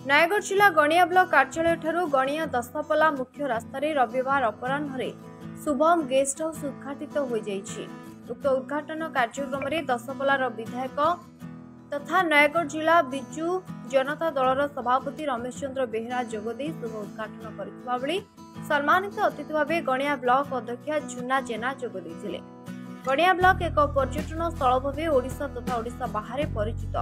नयगढ़ जिला गणिया ब्लॉक कार्यालय ठारू गणिया दशपल्ला मुख्य रास्तार रविवार अपराह्न शुभम गेस्ट हाउस उद्घाटित हो जाइछि। उक्त उद्घाटन कार्यक्रम में दशपल्लार विधायक तथा नयगढ़ जिला बिजु जनता दलर सभापति रमेश चंद्र बेहेरा जोगदे शुभ उद्घाटन करथिबा बेले सम्मानित अतिथि भाव गणिया ब्लॉक अध्यक्ष झुना जेना जोगदे। गणिया ब्लॉक एक पर्यटन स्थल भाव ओडिशा तथा ओडिशा बाहर परिचित।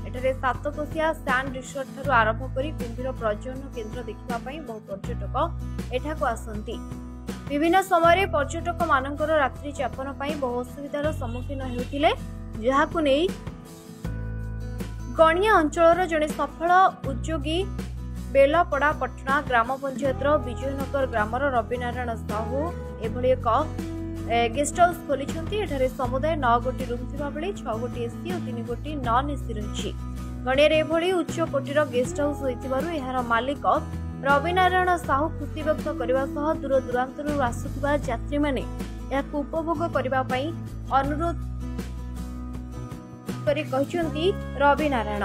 एठारे सातकोशिया सैंड रिसोर्ट ठारू आरंभ करी कुंभीर प्रजनन केन्द्र देखिबा पई बहु पर्यटक एठाको आसंती। विभिन्न समय पर्यटक मानकर रात्रि यापन पई बहु असुविधार सम्मुखीन हेउथिले, जहाकु नै गणिया अंचलर जने सफल उद्योगी बेलपड़ा पटना ग्राम पंचायतर विजयनगर ग्रामर रविनारायण साहू एभली एक गेस्ट हाउस खोली। एठारे समुदाय 9 गोटी रूम थिबा बेले 6 गोटी एसी और 3 गोटी नॉन एसी रही। गणिया एभली उच्च कोटीर गेस्ट हाउस होइतिबारु एहार मालिक रविनारायण साहू खुशी व्यक्त करने सह दूर दूरांतरु आसुथिबा यात्री माने याकु उपभोग करबा पई अनुरोध करी कहिसंती रविनारायण।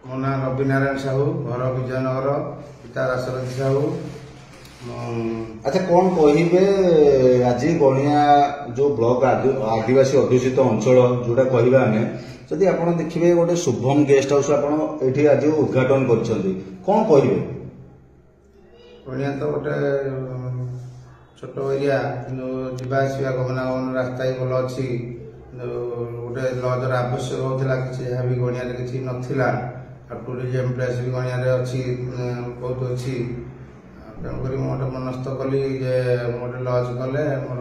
मो ना रविनारायण साहू, घर विजयनगर, पिता रासरथी साहू। अच्छा, कौन कहे आज गणिया जो ब्लॉक आदिवासी अध्युषित अंचल जोटा कहवा आम जदि आप देखिए गोटे शुभम गेस्ट हाउस आप आज उद्घाटन कर कौन कहे? गणिया तो गोटे छोट एरिया जावासवा गमनागमन रास्ता ही भल अच्छी। गोटे लजर आवश्यक होता कि भी गणिया किसी नाला। टूरिज्म प्लेस भी गणिया अच्छी बहुत अच्छी। तेणुक मोटे मनस्थ कली जे मोटे लज कले मोर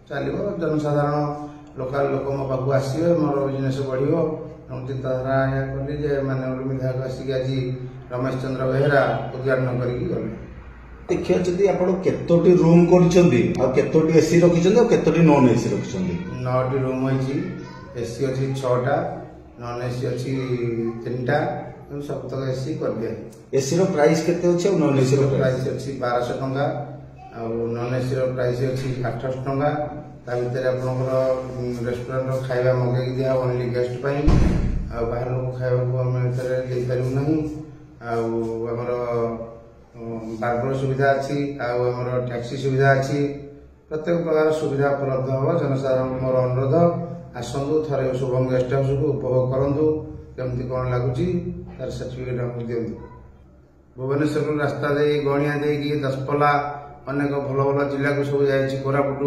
चलो जनसाधारण लोकाल लोक मो पाक आसवे, मोर बिजनेस बढ़ो। चिंताधारा या कली जे माननीय विधायक आसिक आज रमेश चंद्र बेहेरा उद्घाटन करके गले। देखिए जदि आप केतोटी रूम कर एसी रखिछन केतोटी नॉन एसी रखिछन? 9टी रूम होइछि। एसी अछि 6टा, नॉन एसी अछि 3टा, सब तक एसी कर दिया। एसी रो प्राइस केते अछि और नॉन एसी रो प्राइस अछि 1200 टंका और नॉन एसी रो प्राइस अछि 800 टंका। ता भीतर आपनकर रेस्टोरेंट रो खाଇବା मगे दिया ओनली गेस्ट पई। आ बाहर लोक खाଇବା को हम भीतर दे पारू नहीं। आ हमर बारबर सुविधा अछि आ हमर टैक्सी सुविधा अछि। प्रत्येक प्रकार सुविधा उपलब्ध हो। जनसाधारण मोर अनुरोध आसंतु थरे शुभम गेस्ट हाउस को उपभोग करंतु। केमती कौन लगुच तार सर्टिफिकेट हमको दिंतु। भुवनेश्वर रास्ता दे गणिया दे दशपल्ला अनेक भल भल जिला को सब जाए। कोरापुट,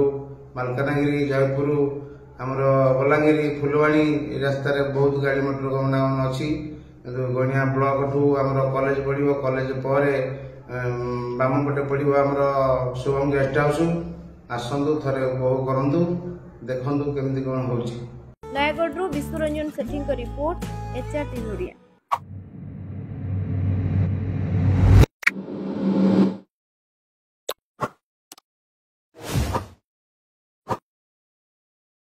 मालकानगिरी, जयपुर, आमर बलांगीर, फुलवाणी रास्ता बहुत गाड़ी मोटर गमनागमन अच्छी। गणिया ब्लॉक ठू आमर कॉलेज पड़ो। कॉलेज पर बामन पटे पड़ो आमर शुभम गेस्ट हाउस। आसंतु थरे उपभोग करंतु, देखंतु केमती कौन होची। नयगढ़ विश्वरंजन सेठी रिपोर्ट, एचआरटी ओडिया।